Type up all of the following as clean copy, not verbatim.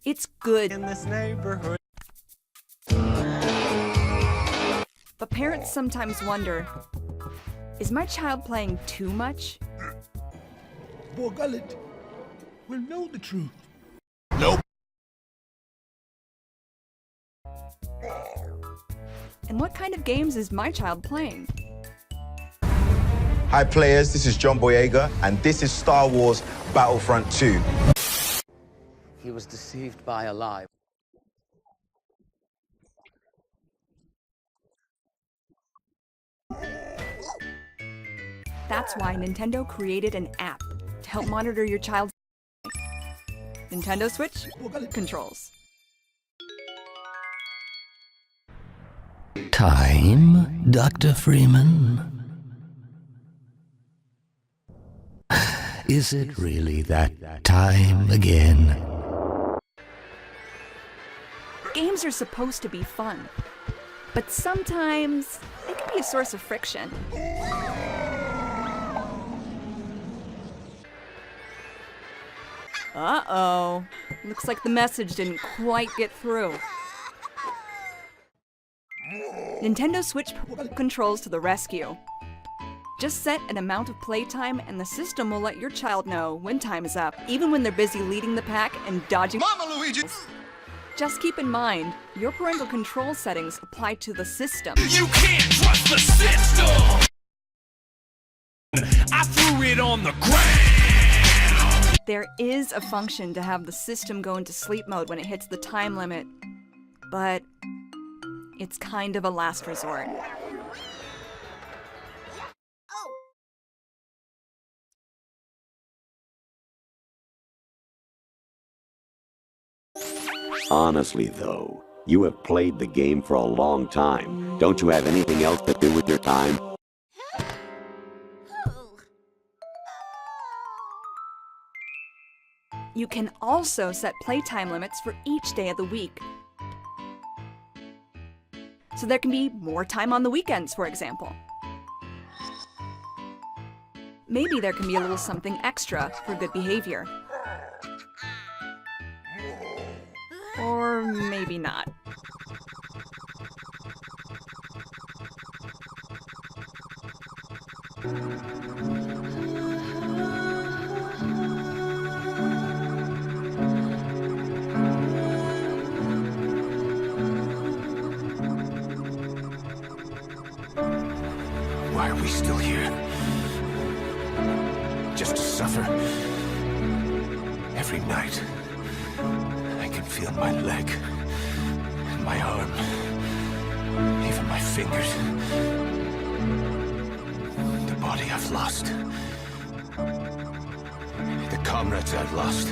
It's good. In this neighborhood. But parents sometimes wonder, is my child playing too much? Poor Gullet will know the truth. Nope. And what kind of games is my child playing? Hi players, this is John Boyega, and this is Star Wars Battlefront 2. He was deceived by a lie. That's why Nintendo created an app to help monitor your child's Nintendo Switch controls. Time, Dr. Freeman? Is it really that time again? Games are supposed to be fun, but sometimes they can be a source of friction. Uh-oh. Looks like the message didn't quite get through. Nintendo Switch controls to the rescue. Just set an amount of playtime and the system will let your child know when time is up, even when they're busy leading the pack and dodging. Mama Luigi! Just keep in mind, your parental control settings apply to the system. You can't trust the system! I threw it on the ground! There is a function to have the system go into sleep mode when it hits the time limit, but it's kind of a last resort. Honestly, though, you have played the game for a long time. Don't you have anything else to do with your time? You can also set playtime limits for each day of the week. So there can be more time on the weekends, for example. Maybe there can be a little something extra for good behavior. Or maybe not. Why are we still here? Just to suffer? Every night, I can feel my leg, and my arm, even my fingers. The body I've lost. The comrades I've lost.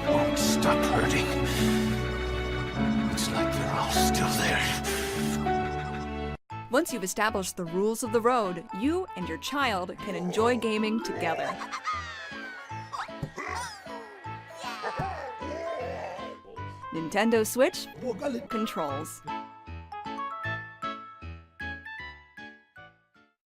Won't stop hurting. It's like they're all still there. Once you've established the rules of the road, you and your child can enjoy gaming together. Nintendo Switch controls.